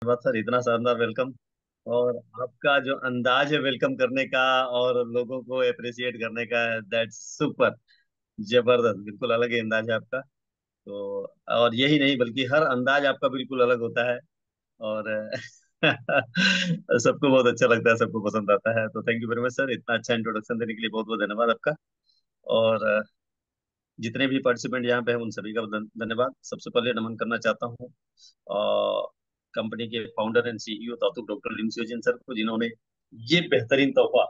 धन्यवाद सर, इतना शानदार वेलकम। और आपका जो अंदाज है वेलकम करने का और लोगों को अप्रिशिएट करने का, दैट्स सुपर। जबरदस्त, बिल्कुल अलग ही अंदाज है आपका। तो और यही नहीं बल्कि हर अंदाज आपका बिल्कुल अलग होता है। और सबको बहुत अच्छा लगता है, सबको पसंद आता है। तो thank you very much sir, इतना अच्छा इंट्रोडक्शन देने के लिए बहुत बहुत धन्यवाद आपका। और जितने भी पार्टिसिपेंट यहाँ पे हैं उन सभी का धन्यवाद। सबसे पहले नमन करना चाहता हूँ कंपनी के फाउंडर एंड सीईओ तातुक डॉक्टर लिम सियोजिन सर को, जिन्होंने ये बेहतरीन तोहफा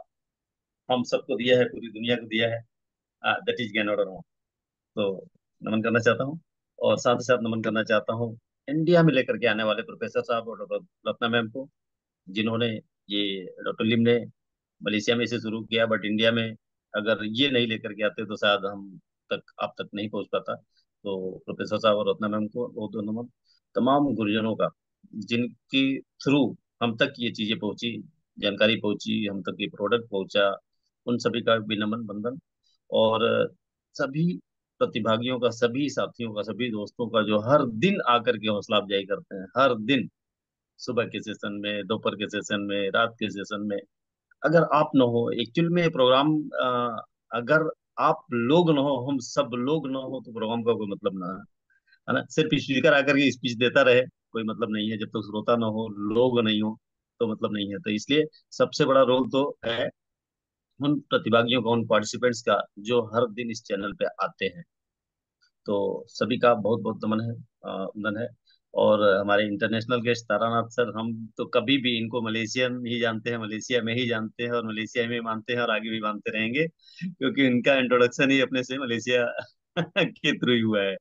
हम सबको दिया है, पूरी दुनिया को दिया है। दैट इज ज्ञान ऑर्डर। तो नमन करना चाहता हूँ। और साथ ही साथ नमन करना चाहता हूँ इंडिया में लेकर के आने वाले प्रोफेसर साहब और डॉक्टर रत्ना मैम को, जिन्होंने ये डॉक्टर लिम ने मलेशिया में इसे शुरू किया, बट इंडिया में अगर ये नहीं लेकर के आते तो शायद हम तक आप तक नहीं पहुंच पाता। तो प्रोफेसर साहब और रत्ना मैम को बहुत बहुत नमन। तमाम गुरुजनों का, जिनकी थ्रू हम तक ये चीजें पहुंची, जानकारी पहुंची, हम तक ये प्रोडक्ट पहुंचा, उन सभी का भी नमन बंदन। और सभी प्रतिभागियों का, सभी साथियों का, सभी दोस्तों का जो हर दिन आकर के हौसला अफजाई करते हैं, हर दिन, सुबह के सेशन में, दोपहर के सेशन में, रात के सेशन में। अगर आप न हो एक्चुअल में प्रोग्राम, अगर आप लोग न हो, हम सब लोग न हो, तो प्रोग्राम का कोई मतलब ना है ना। सिर्फ स्पीकर आकर के स्पीच देता रहे, कोई मतलब नहीं है। जब तक श्रोता न हो, लोग नहीं हो, तो मतलब नहीं है। तो इसलिए सबसे बड़ा रोल तो है उन प्रतिभागियों का, उन पार्टिसिपेंट्स का, जो हर दिन इस चैनल पे आते हैं। तो सभी का बहुत बहुत नमन है, नमन है। और हमारे इंटरनेशनल गेस्ट तारानाथ सर, हम तो कभी भी इनको मलेशियन ही जानते हैं, मलेशिया में ही जानते हैं, और मलेशिया में ही मानते हैं, और आगे भी मानते रहेंगे, क्योंकि इनका इंट्रोडक्शन ही अपने से मलेशिया के थ्रू ही हुआ है।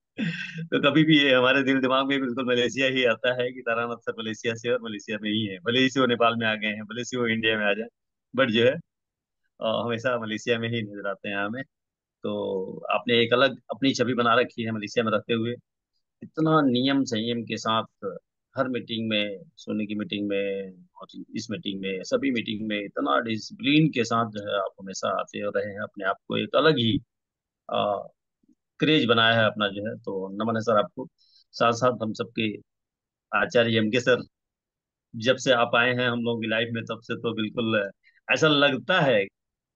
तो कभी भी ये हमारे दिल दिमाग में बिल्कुल मलेशिया ही आता है कि तारानाथ सर मलेशिया से और मलेशिया में ही है। भले ही से वो नेपाल में आ गए हैं, भले से वो इंडिया में आ जाए, बट जो है हमेशा मलेशिया में ही नजर आते हैं हमें। तो आपने एक अलग अपनी छवि बना रखी है मलेशिया में रहते हुए, इतना नियम संयम के साथ हर मीटिंग में, सोने की मीटिंग में और इस मीटिंग में, सभी मीटिंग में इतना डिसिप्लिन के साथ जो है आप हमेशा आते हो रहे हैं, अपने आप को एक अलग ही क्रेज बनाया है अपना जो है। तो नमन है सर आपको। साथ साथ हम सबके आचार्य एम के सर, जब से आप आए हैं हम लोगों की लाइफ में, तब से तो बिल्कुल ऐसा लगता है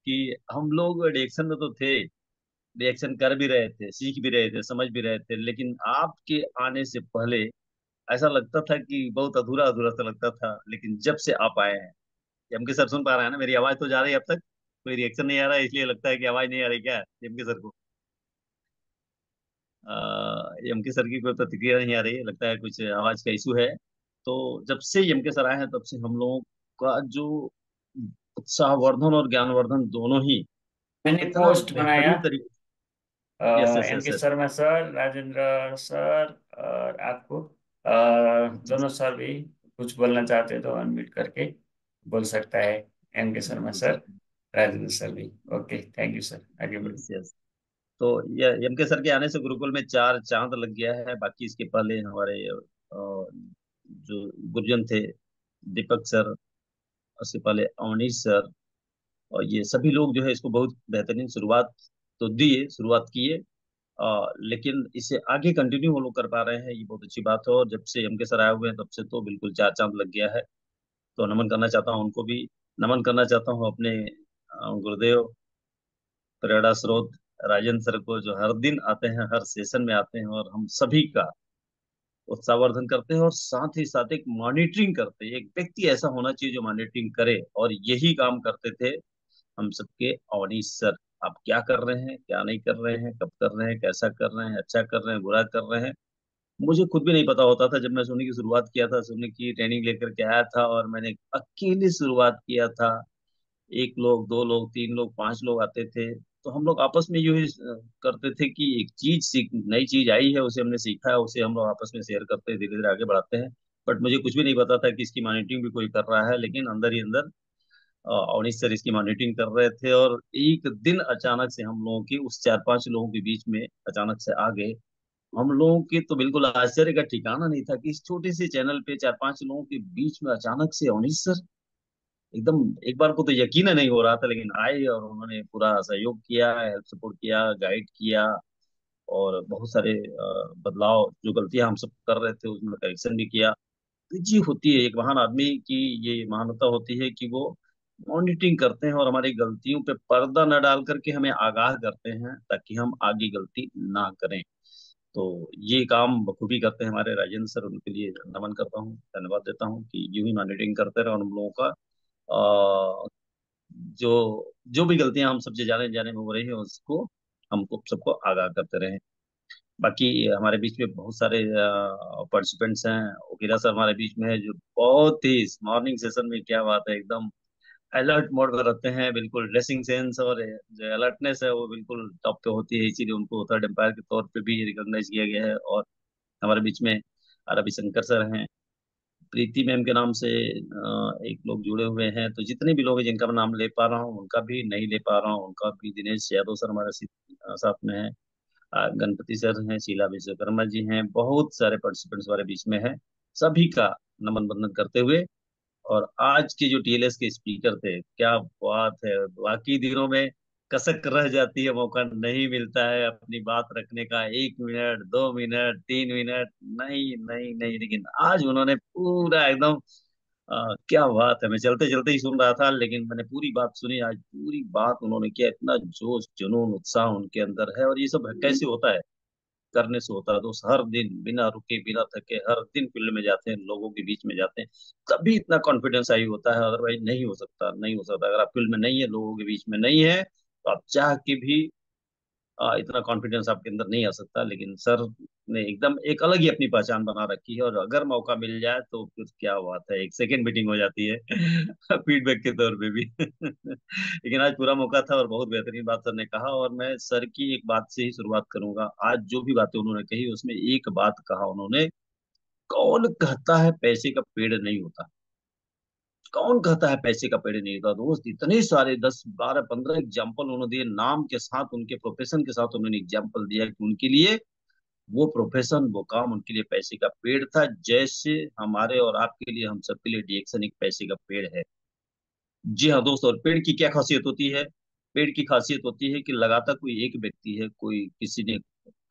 कि हम लोग रिएक्शन में तो थे, रिएक्शन कर भी रहे थे, सीख भी रहे थे, समझ भी रहे थे, लेकिन आपके आने से पहले ऐसा लगता था कि बहुत अधूरा अधूरा सा लगता था। लेकिन जब से आप आए हैं, एम के सर सुन पा रहे हैं ना, मेरी आवाज तो जा रही है अब तक? कोई रिएक्शन नहीं आ रहा है, इसलिए लगता है कि आवाज नहीं आ रही क्या एम के सर को? एम के सर की कोई प्रतिक्रिया नहीं आ रही है, लगता है कुछ आवाज का इशू है। तो जब से एम के सर आए हैं, तब से हम लोगों का जो उत्साहवर्धन और ज्ञानवर्धन दोनों ही मैंने इतना पोस्ट बनाया। बेहतरीन तरीके। यस यस एन यस के yes. Sharma sir, Rajendra sir और आपको दोनों सर भी कुछ बोलना चाहते हैं तो अनम्यूट करके बोल सकता है। एन के शर्मा सर, राजेंद्र सर भी। ओके, थैंक यू सर, आगे बढ़िए। Yes yes. तो ये एम के सर के आने से गुरुकुल में चार चांद लग गया है। बाकी इसके पहले हमारे जो गुरुजन थे, दीपक सर, उससे पहले अवनीश सर, और ये सभी लोग जो है इसको बहुत बेहतरीन शुरुआत तो दिए, शुरुआत किए। लेकिन इसे आगे कंटिन्यू वो लोग कर पा रहे हैं, ये बहुत अच्छी बात है। और जब से एम के सर आए हुए हैं, तब से तो बिल्कुल चार चांद लग गया है। तो नमन करना चाहता हूँ उनको भी। नमन करना चाहता हूँ अपने गुरुदेव, प्रेरणा स्रोत राजन सर को, जो हर दिन आते हैं, हर सेशन में आते हैं, और हम सभी का उत्साहवर्धन करते हैं, और साथ ही साथ एक मॉनिटरिंग करते हैं। एक व्यक्ति ऐसा होना चाहिए जो मॉनिटरिंग करे, और यही काम करते थे हम सबके अवनीश सर। आप क्या कर रहे हैं, क्या नहीं कर रहे हैं, कब कर रहे हैं, कैसा कर रहे हैं, अच्छा कर रहे हैं, बुरा कर रहे हैं, मुझे खुद भी नहीं पता होता था। जब मैं सोने की शुरुआत किया था, सोने की ट्रेनिंग लेकर के आया था, और मैंने अकेले शुरुआत किया था। एक लोग, दो लोग, तीन लोग, पांच लोग आते थे, तो हम लोग आपस में यूं ही करते थे कि एक चीज सीख, नई चीज आई है, उसे हमने सीखा है, उसे हम लोग आपस में शेयर करते हैं, धीरे धीरे आगे बढ़ाते हैं। बट मुझे कुछ भी नहीं पता था कि इसकी मॉनिटरिंग भी कोई कर रहा है। लेकिन अंदर ही अंदर अवनीश सर इसकी मॉनिटरिंग कर रहे थे, और एक दिन अचानक से हम लोगों की उस चार पांच लोगों के बीच में अचानक से आ गए। हम लोगों के तो बिल्कुल आश्चर्य का ठिकाना नहीं था कि इस छोटे से चैनल पे चार पांच लोगों के बीच में अचानक से अवनीश सर, एकदम एक बार को तो यकीन नहीं हो रहा था, लेकिन आए और उन्होंने पूरा सहयोग किया, हेल्प सपोर्ट किया, गाइड किया, और बहुत सारे बदलाव जो गलतियां हम सब कर रहे थे उसमें करेक्शन भी किया। जी होती है एक महान आदमी की, ये महानता होती है कि वो मॉनिटरिंग करते हैं और हमारी गलतियों पे पर्दा न डाल करके हमें आगाह करते हैं ताकि हम आगे गलती ना करें। तो ये काम बखूबी करते हैं हमारे राजेंद्र सर, उनके लिए नमन करता हूँ, धन्यवाद देता हूँ कि यूं ही मॉनिटरिंग करते रहे और हम लोगों का जो जो भी गलतियां हम सबसे जाने जाने में हो रही है उसको हमको सबको आगाह करते रहे। बाकी हमारे बीच में बहुत सारे पार्टिसिपेंट्स हैं। ओकिरा सर हमारे बीच में है, जो बहुत ही मॉर्निंग सेशन में क्या बात है, एकदम अलर्ट मोड में रहते हैं, बिल्कुल ड्रेसिंग सेंस और जो अलर्टनेस है वो बिल्कुल टॉप पे होती है, इसीलिए उनको थर्ड एम्पायर के तौर पे भी रिकॉग्नाइज किया गया है। और हमारे बीच में रविशंकर सर हैं, प्रीति मैम के नाम से एक लोग जुड़े हुए हैं। तो जितने भी लोग हैं जिनका मैं नाम ले पा रहा हूँ, उनका भी नहीं ले पा रहा हूँ, उनका भी, दिनेश यादव सर हमारे साथ में है, गणपति सर हैं, शीला विश्वकर्मा जी हैं, बहुत सारे पार्टिसिपेंट्स हमारे बीच में हैं। सभी का नमन बंदन करते हुए, और आज के जो टीएलएस के स्पीकर थे, क्या बात है, बाकी दिनों में कसक रह जाती है, मौका नहीं मिलता है अपनी बात रखने का, 1 मिनट 2 मिनट 3 मिनट, नहीं नहीं नहीं, लेकिन आज उन्होंने पूरा एकदम क्या बात है, मैं चलते चलते ही सुन रहा था लेकिन मैंने पूरी बात सुनी, आज पूरी बात उन्होंने किया, इतना जोश जुनून उत्साह उनके अंदर है। और ये सब कैसे होता है, करने से होता है दोस्त, हर दिन बिना रुके बिना थके हर दिन फील्ड में जाते हैं, लोगों के बीच में जाते हैं, तभी इतना कॉन्फिडेंस आई होता है, अदरवाइज नहीं हो सकता, नहीं हो सकता। अगर आप फील्ड में नहीं है, लोगों के बीच में नहीं है, तो आप चाह के भी इतना कॉन्फिडेंस आपके अंदर नहीं आ सकता। लेकिन सर ने एकदम एक अलग ही अपनी पहचान बना रखी है, और अगर मौका मिल जाए तो फिर क्या बात है, एक सेकेंड मीटिंग हो जाती है फीडबैक के तौर पे भी लेकिन आज पूरा मौका था और बहुत बेहतरीन बात सर ने कहा, और मैं सर की एक बात से ही शुरुआत करूंगा। आज जो भी बातें उन्होंने कही उसमें एक बात कहा उन्होंने, कौन कहता है पैसे का पेड़ नहीं होता, कौन कहता है पैसे का पेड़ नहीं होता दोस्त, इतने सारे 10 12 15 एग्जाम्पल उन्होंने दिए, नाम के साथ उनके प्रोफेशन के साथ उन्होंने एग्जाम्पल दिया कि उनके लिए वो प्रोफेशन वो काम उनके लिए पैसे का पेड़ था, जैसे हमारे और आपके लिए, हम सबके लिए डिएक्शन एक पैसे का पेड़ है। जी हाँ दोस्त, और पेड़ की क्या खासियत होती है, पेड़ की खासियत होती है कि लगाता कोई एक व्यक्ति है, कोई किसी ने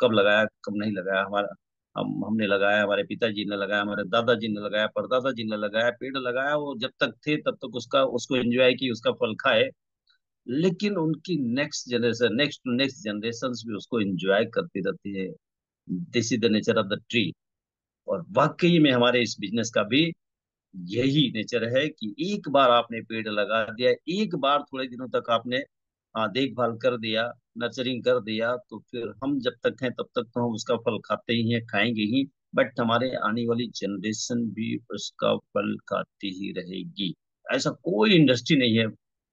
कब लगाया कब नहीं लगाया, हमारा हमने लगाया, हमारे पिताजी ने लगाया, हमारे दादाजी ने लगाया, परदादा जी ने लगाया, पेड़ लगाया, वो जब तक थे तब तक उसका उसको एंजॉय की, उसका फल खाए। लेकिन उनकी नेक्स्ट टू नेक्स्ट जनरेशन भी उसको एंजॉय करती रहती है। This is the nature of the tree. और वाकई में हमारे इस बिजनेस का भी यही नेचर है कि एक बार आपने पेड़ लगा दिया, एक बार थोड़े दिनों तक आपने देखभाल कर दिया, नर्चरिंग कर दिया, तो फिर हम जब तक हैं तब तक तो हम उसका फल खाते ही हैं, खाएंगे ही, बट हमारे आने वाली जनरेशन भी उसका फल खाती ही रहेगी। ऐसा कोई इंडस्ट्री नहीं है,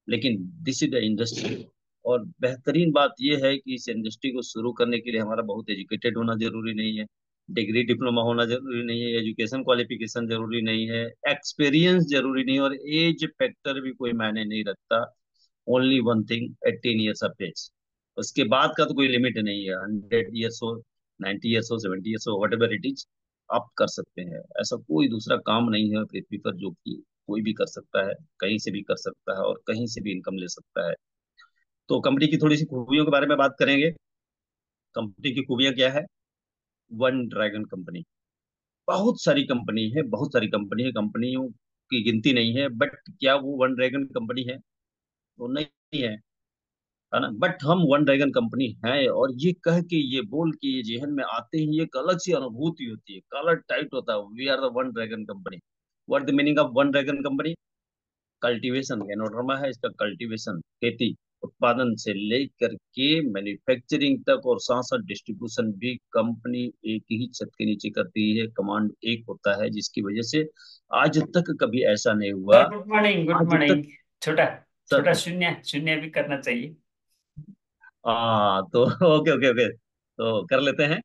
लेकिन दिस इज द इंडस्ट्री। और बेहतरीन बात यह है कि इस इंडस्ट्री को शुरू करने के लिए हमारा बहुत एजुकेटेड होना जरूरी नहीं है, डिग्री डिप्लोमा होना जरूरी नहीं है, एजुकेशन क्वालिफिकेशन जरूरी नहीं है, एक्सपीरियंस जरूरी नहीं है, और एज फैक्टर भी कोई मायने नहीं रखता। Only one thing, 18 years of age, उसके बाद का तो कोई लिमिट नहीं है, 100 ईयर्स हो, 90 ईयर्स हो, 70 ईयर्स हो, वट एवर इट इज, आप कर सकते हैं। ऐसा कोई दूसरा काम नहीं है पृथ्वी पर जो कि कोई भी कर सकता है, कहीं से भी कर सकता है और कहीं से भी इनकम ले सकता है। तो कंपनी की थोड़ी सी खूबियों के बारे में बात करेंगे। कंपनी की खूबियां क्या है, वन ड्रैगन कंपनी। बहुत सारी कंपनी है, बहुत सारी कंपनी है, कंपनियों की गिनती नहीं है, बट क्या वो वन ड्रैगन कंपनी है? वो नहीं है, है ना। बट हम वन ड्रैगन कंपनी है, और ये कह के ये बोल के ये जेहन में आते ही एक अलग सी अनुभूति होती है, कॉलर टाइट होता है, we are the one dragon company. What the meaning of one dragon company? Cultivation, एनोडर्मा है इसका, कल्टीवेशन खेती, उत्पादन से लेकर के मैन्युफैक्चरिंग तक, और साथ साथ डिस्ट्रीब्यूशन भी कंपनी एक ही छत के नीचे करती है, कमांड एक होता है, जिसकी वजह से आज तक कभी ऐसा नहीं हुआ। सर गुड मॉर्निंग, गुड आज तक मॉर्निंग। छोटा छोटा सर, शून्य शून्य भी करना चाहिए। तो ओके ओके ओके, तो कर लेते हैं।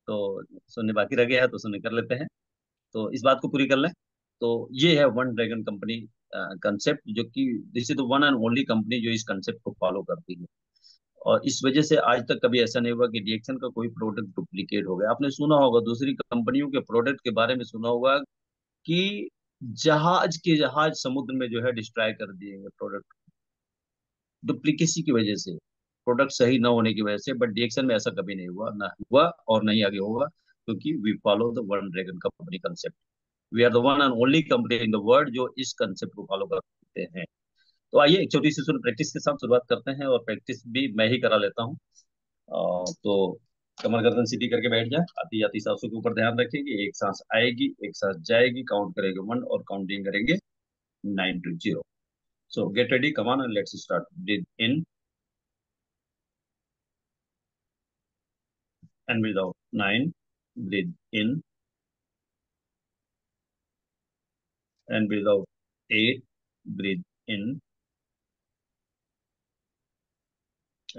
तो सुनने बाकी रह गया है तो सुनने कर लेते हैं, तो इस बात को पूरी कर लें। तो ये है वन ड्रैगन कंपनी कंसेप्ट, जो कि this is the one and only company जो इस कंसेप्ट को फॉलो करती है। और इस वजह से आज तक कभी ऐसा नहीं हुआ कि रिएक्शन का कोई प्रोडक्ट डुप्लीकेट हो गया। आपने सुना होगा दूसरी कंपनियों के प्रोडक्ट के बारे में, सुना होगा कि जहाज के जहाज समुद्र में जो है डिस्ट्रॉय कर दिए गए प्रोडक्ट, डुप्लीकेसी की वजह से, प्रोडक्ट सही न होने की वजह से। बट रिएक्शन में ऐसा कभी नहीं हुआ, ना हुआ और नहीं आगे होगा, क्योंकि we follow the one dragon company concept. We are the one and only company in the world जो इस कंसेप्ट को फॉलो करते हैं। तो आइए एक छोटी सी प्रैक्टिस के साथ शुरुआत करते हैं, और प्रैक्टिस भी मैं ही करा लेता हूँ। तो कमर गर्दन सीधी करके बैठ जाए, आती जाती सांसों के ऊपर ध्यान रखेंगे। एक सांस आएगी, एक सांस जाएगी, काउंट करेंगे 1 और काउंटिंग करेंगे 9 to 0। So get ready, come on and let's start. Breathe in and breathe out 9। Breathe in and breathe out 8। Breathe in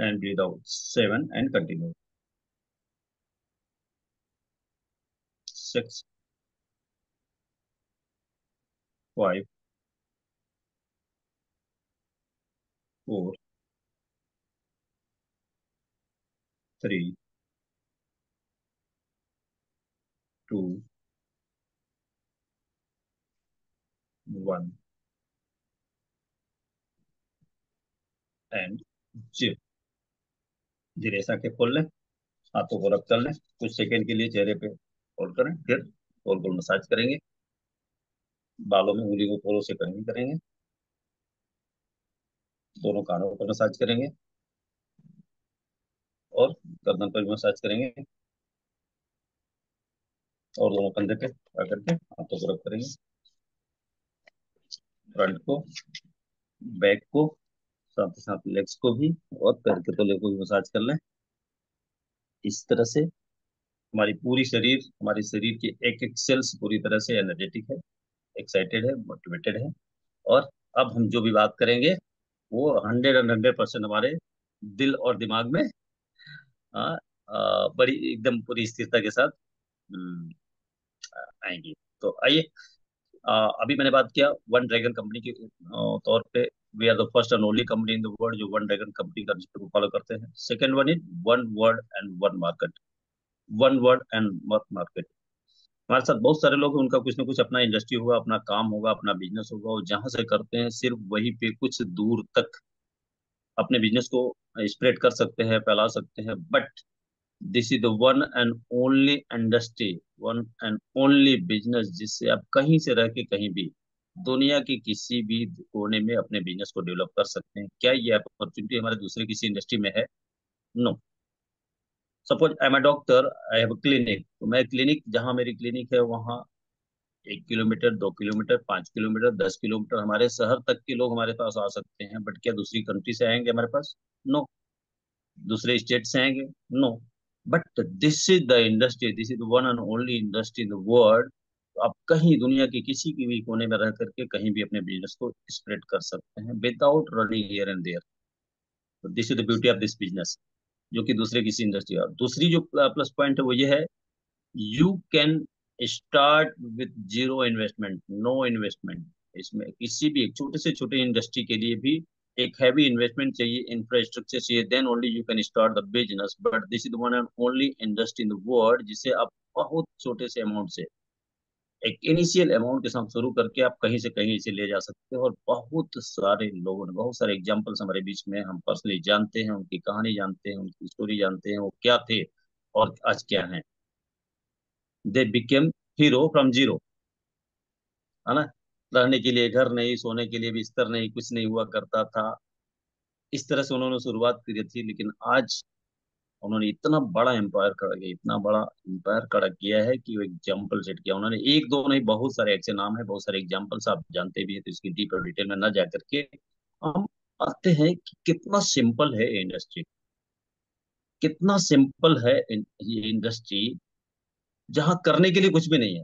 and breathe out 7 and continue 6 5 4 3 2 1 and 0। धीरे से आंखें खोल लें, हाथों को रख कर लें, कुछ सेकंड के लिए चेहरे पे होल्ड करें, फिर गोल गोल मसाज करेंगे। बालों में उंगली को पोलों से करेंगे करेंगे, दोनों कानों पर मसाज करेंगे, और गर्दन पर भी मसाज करेंगे, और दोनों कंधे पे आकर के हाथों को रख करेंगे। फ्रंट को, बैक को, साथ ही साथ लेग्स को भी, और पैर के तले को भी मसाज कर लें। इस तरह से हमारी शरीर की एक एक सेल्स पूरी तरह से एनर्जेटिक है, एक्साइटेड है, मोटिवेटेड है। और अब हम जो भी बात करेंगे वो 100% हमारे दिल और दिमाग में आ, बड़ी एकदम पूरी स्थिरता के साथ हम्म, आएंगी। तो आइए, अभी मैंने बात किया वन ड्रैगन कंपनी के तौर पे। We are the first and only company in the world जो वन ड्रैगन कंपनी का को फॉलो करते हैं। Second one is one word and one market. One word and one market. हमारे साथ बहुत सारे लोग हैं, उनका कुछ ना कुछ अपना इंडस्ट्री होगा, अपना काम होगा, अपना बिजनेस होगा, और जहां से करते हैं सिर्फ वहीं पे कुछ दूर तक अपने बिजनेस को स्प्रेड कर सकते हैं, फैला सकते हैं। But this is the one and only industry, one and only business जिससे आप कहीं से रह के कहीं भी दुनिया के किसी भी कोने में अपने बिजनेस को डेवलप कर सकते हैं। क्या ये अपॉर्चुनिटी हमारे दूसरे किसी इंडस्ट्री में है? No. Suppose I am a doctor, I have a clinic, तो मैं क्लिनिक, जहां मेरी क्लिनिक है वहां 1 किलोमीटर, 2 किलोमीटर, 5 किलोमीटर, 10 किलोमीटर हमारे शहर तक के लोग हमारे पास आ सकते हैं। बट क्या दूसरी कंट्री से आएंगे हमारे पास? नो। दूसरे स्टेट से आएंगे? No. But this is the industry, this is the one and only industry in the world. आप कहीं दुनिया के किसी की भी कोने में रह करके कहीं भी अपने बिजनेस को स्प्रेड कर सकते हैं without running here and there. This is the beauty of this business, जो कि दूसरे किसी इंडस्ट्री। और दूसरी जो प्लस पॉइंट है वो ये है, you can start with zero investment, no investment. इसमें किसी भी एक छोटे से छोटे इंडस्ट्री के लिए भी एक हैवी इन्वेस्टमेंट चाहिए, इंफ्रास्ट्रक्चर चाहिए, then only you can start the business. But this is one and only industry in the world जिसे आप बहुत छोटे से अमाउंट से, एक इनिशियल अमाउंट के साथ शुरू करके आप कहीं से कहीं इसे ले जा सकते हो। और बहुत सारे लोगों ने, बहुत सारे एग्जाम्पल्स हमारे बीच में, हम पर्सनली जानते हैं, उनकी कहानी जानते हैं, उनकी स्टोरी जानते हैं, वो क्या थे और आज क्या हैं। They became hero from zero, है ना। रहने के लिए घर नहीं, सोने के लिए बिस्तर नहीं, कुछ नहीं हुआ करता था। इस तरह से उन्होंने शुरुआत की थी, लेकिन आज उन्होंने इतना बड़ा एम्पायर खड़ा किया, इतना बड़ा एम्पायर खड़ा किया है कि वो एग्जाम्पल सेट किया उन्होंने। एक दो नहीं, बहुत सारे ऐसे नाम है, बहुत सारे एग्जाम्पल्स आप जानते भी हैं, तो इसकी डीप और डिटेल में न जा करके हम आते हैं कि कितना सिंपल है ये इंडस्ट्री, कितना सिंपल है ये इंडस्ट्री, जहाँ करने के लिए कुछ भी नहीं है।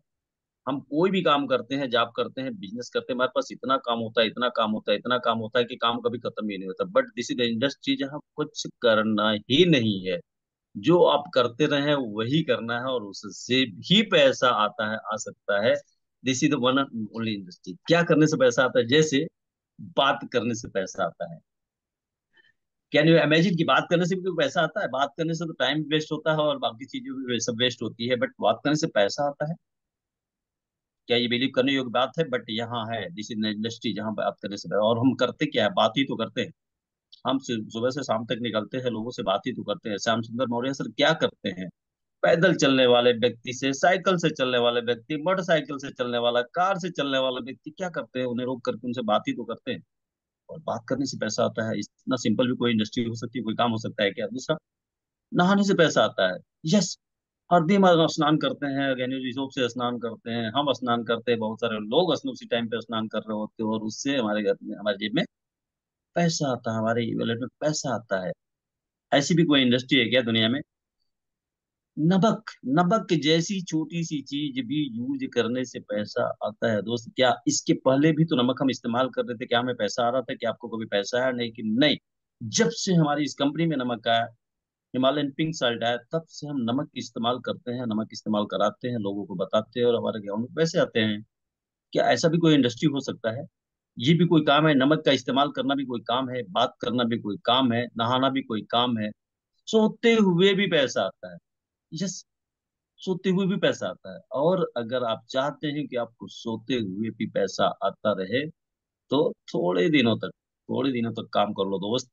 हम कोई भी काम करते हैं, जॉब करते हैं, बिजनेस करते हैं, हमारे पास इतना काम होता है, इतना काम होता है, इतना काम होता है कि काम कभी खत्म ही नहीं होता। But this is the industry जहाँ कुछ करना ही नहीं है, जो आप करते रहे वही करना है, और उससे भी पैसा आता है, आ सकता है। This is the one only industry. क्या करने से पैसा आता है? जैसे बात करने से पैसा आता है। कैन यू इमेजिन कि बात करने से भी कोई पैसा आता है? बात करने से तो टाइम वेस्ट होता है और बाकी चीजें भी सब वेस्ट होती है, बट बात करने से पैसा आता है। क्या ये बिलीव करने योग्य बात है? बट यहाँ है, दिस इन इंडस्ट्री जहाँ बात करने से, और हम करते क्या है? बात ही तो करते हैं। हम सुबह से शाम तक निकलते हैं, लोगों से बात ही तो करते हैं। श्याम सुंदर मौर्य सर क्या करते हैं? पैदल चलने वाले व्यक्ति से, साइकिल से चलने वाले व्यक्ति, मोटरसाइकिल से चलने वाला, कार से चलने वाला व्यक्ति क्या करते हैं, उन्हें रोक करके उनसे बात ही तो करते हैं। और बात करने से पैसा आता है, इतना सिंपल भी कोई इंडस्ट्री हो सकती है, कोई काम हो सकता है क्या? दूसरा, नहाने से पैसा आता है। यस, हर दिन हम स्नान करते हैं, गैनीज सोप से स्नान करते हैं, हम स्नान करते हैं, बहुत सारे लोग उसी टाइम पे स्नान कर रहे होते हैं, और उससे हमारे घर में, हमारे जेब में पैसा आता है, हमारे वॉलेट में पैसा आता है। ऐसी भी कोई इंडस्ट्री है क्या दुनिया में? नमक, नमक जैसी छोटी सी चीज भी यूज करने से पैसा आता है दोस्त। क्या इसके पहले भी तो नमक हम इस्तेमाल कर रहे थे, क्या हमें पैसा आ रहा था? क्या आपको कभी पैसा आया? नहीं कि नहीं। जब से हमारी इस कंपनी में नमक आया, हिमालयन पिंक साल्ट आया, तब से हम नमक इस्तेमाल करते हैं, नमक इस्तेमाल कराते हैं, लोगों को बताते हैं, और हमारे अकाउंट में पैसे आते हैं। क्या ऐसा भी कोई इंडस्ट्री हो सकता है? ये भी कोई काम है, नमक का इस्तेमाल करना भी कोई काम है, बात करना भी कोई काम है, नहाना भी कोई काम है, सोते हुए भी पैसा आता है। यस, सोते हुए भी पैसा आता है। और अगर आप चाहते हैं कि आपको सोते हुए भी पैसा आता रहे, तो थोड़े दिनों तक काम कर लो दोस्त।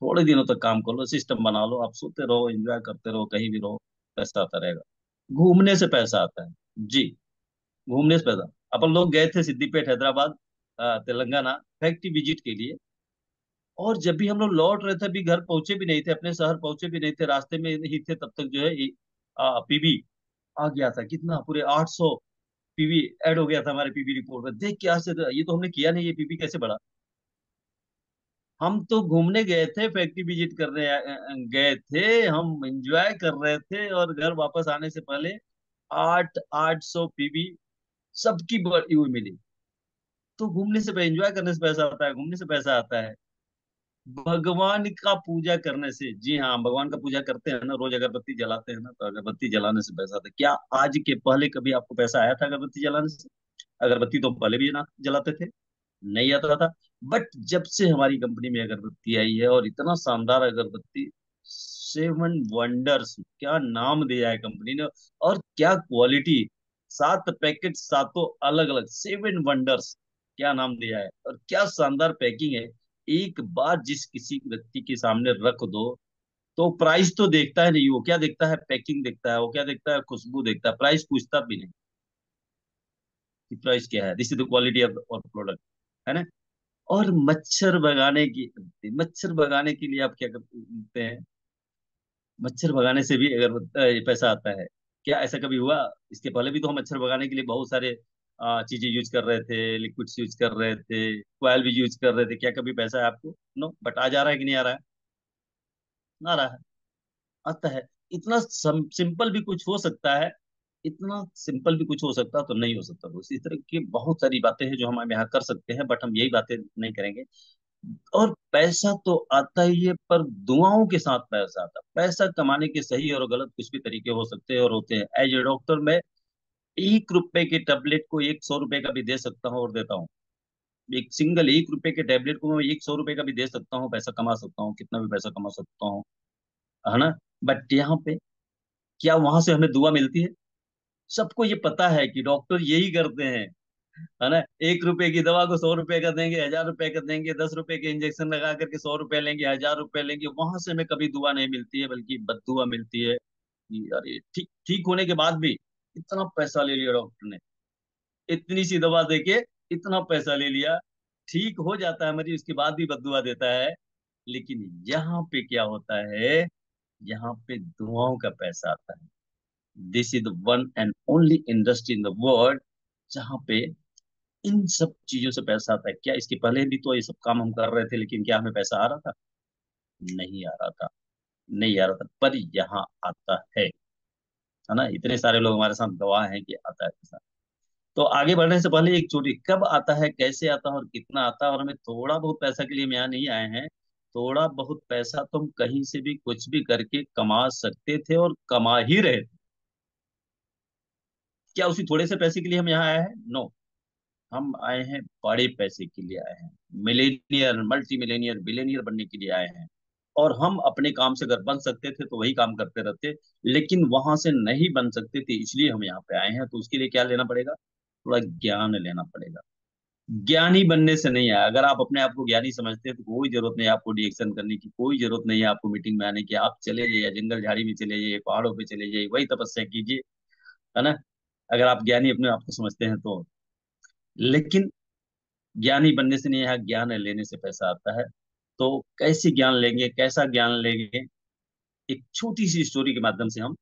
थोड़े दिनों तक काम कर लो, सिस्टम बना लो, आप सोते रहो, एंजॉय करते रहो, कहीं भी रहो, पैसा आता रहेगा। घूमने से पैसा आता है जी। घूमने से पैसा, अपन लोग गए थे सिद्दीपेट हैदराबाद, तेलंगाना, फैक्ट्री विजिट के लिए। और जब भी हम लोग लौट रहे थे, अभी घर पहुंचे भी नहीं थे, अपने शहर पहुंचे भी नहीं थे, रास्ते में ही थे, तब तक जो है पीबी आ गया था। कितना? पूरे 800 पीवी ऐड हो गया था हमारे पीवी रिपोर्ट में। देख के आश्चर्य, ये तो हमने किया नहीं, ये पीवी कैसे बढ़ा? हम तो घूमने गए थे, फैक्ट्री विजिट करने गए थे, हम एंजॉय कर रहे थे, और घर वापस आने से पहले 800 पीवी सबकी बढ़ी हुई मिली। तो घूमने से, एंजॉय करने से पैसा आता है, घूमने से पैसा आता है। भगवान का पूजा करने से, जी हाँ, हम भगवान का पूजा करते हैं ना, रोज अगरबत्ती जलाते हैं ना, तो अगरबत्ती जलाने से पैसा आता है। क्या आज के पहले कभी आपको पैसा आया था अगरबत्ती जलाने से? अगरबत्ती तो हम पहले भी ना जलाते थे, नहीं आता था। बट जब से हमारी कंपनी में अगरबत्ती आई है, और इतना शानदार अगरबत्ती, 7 वंडर्स, क्या नाम दिया है कंपनी ने, और क्या क्वालिटी, 7 पैकेट, सातों अलग अलग, 7 वंडर्स, क्या नाम दिया है, और क्या शानदार पैकिंग है। एक बार जिस किसी व्यक्ति के सामने रख दो, तो प्राइस तो देखता है नहीं, वो क्या देखता है? पैकिंग देखता है, वो क्या देखता है? खुशबू देखता है, प्राइस पूछता भी नहीं कि प्राइस क्या है। This is the quality of product, है ना? और मच्छर भगाने के लिए आप क्या करते हैं? मच्छर भगाने से भी अगर पैसा आता है। क्या ऐसा कभी हुआ? इसके पहले भी तो हम मच्छर भगाने के लिए बहुत सारे चीजें यूज कर रहे थे, लिक्विड्स यूज कर रहे थे, कोयल भी यूज कर रहे थे। क्या कभी पैसा है आपको? नो। बट आ जा रहा है कि नहीं आ रहा है? आ रहा है, आता है। इतना सिंपल भी कुछ हो सकता है, इतना सिंपल भी कुछ हो सकता है, तो नहीं हो सकता। तो इसी तरह की बहुत सारी बातें हैं जो हम यहाँ कर सकते हैं, बट हम यही बातें नहीं करेंगे। और पैसा तो आता ही है, पर दुआओं के साथ पैसा आता है। पैसा कमाने के सही और गलत कुछ भी तरीके हो सकते हैं, और होते हैं। एज ए डॉक्टर, मैं 1 रुपए के टेबलेट को 100 रुपए का भी दे सकता हूँ, और देता हूँ। एक सिंगल 1 रुपए के टेबलेट को मैं 100 रुपए का भी दे सकता हूँ, पैसा कमा सकता हूँ, कितना भी पैसा कमा सकता हूँ, है ना? बट यहाँ पे, क्या वहां से हमें दुआ मिलती है? सबको ये पता है कि डॉक्टर यही करते हैं, है ना? 1 रुपए की दवा को 100 रुपए का देंगे, 1000 रुपए का देंगे, 10 रुपए के इंजेक्शन लगा करके 100 रुपए लेंगे, 1000 रुपए लेंगे। वहां से हमें कभी दुआ नहीं मिलती है, बल्कि बददुआ मिलती है कि अरे, ठीक ठीक होने के बाद भी इतना पैसा ले लिया डॉक्टर ने, इतनी सी दवा देके इतना पैसा ले लिया। ठीक हो जाता है मरीज, उसके बाद भी बददुआ देता है। लेकिन यहाँ पे क्या होता है? यहाँ पे दुआओं का पैसा आता है। This is the one and only industry in the world जहाँ पे इन सब चीजों से पैसा आता है। क्या इसके पहले भी तो ये सब काम हम कर रहे थे, लेकिन क्या हमें पैसा आ रहा था? नहीं आ रहा था, नहीं आ रहा था। पर यहाँ आता है ना? इतने सारे लोग हमारे साथ गवाह हैं कि आता है पैसा। तो आगे बढ़ने से पहले एक छोटी, कब आता है, कैसे आता है, और कितना आता है? और हमें थोड़ा बहुत पैसा के लिए हम यहाँ नहीं आए हैं। थोड़ा बहुत पैसा तुम कहीं से भी कुछ भी करके कमा सकते थे, और कमा ही रहे थे। क्या उसी थोड़े से पैसे के लिए हम यहाँ आए हैं? नो। हम आए हैं बड़े पैसे के लिए आए हैं, मिलेनियर, मल्टी मिलेनियर, बिलेनियर बनने के लिए आए हैं। और हम अपने काम से अगर बन सकते थे तो वही काम करते रहते, लेकिन वहां से नहीं बन सकते थे, इसलिए हम यहाँ पे आए हैं। तो उसके लिए क्या लेना पड़ेगा? थोड़ा ज्ञान लेना पड़ेगा। ज्ञानी बनने से नहीं है। अगर आप अपने आप को ज्ञानी समझते हैं तो कोई जरूरत नहीं है आपको रिएक्शन करने की, कोई जरूरत नहीं है आपको मीटिंग में आने की। आप चले जाइए, जंगल झाड़ी में चले जाइए, पहाड़ों पे चले जाइए, वही तपस्या कीजिए, है ना। अगर आप ज्ञानी अपने आप को समझते हैं तो। लेकिन ज्ञानी बनने से नहीं है, ज्ञान लेने से पैसा आता है। तो कैसे ज्ञान लेंगे, कैसा ज्ञान लेंगे, एक छोटी सी स्टोरी के माध्यम से हम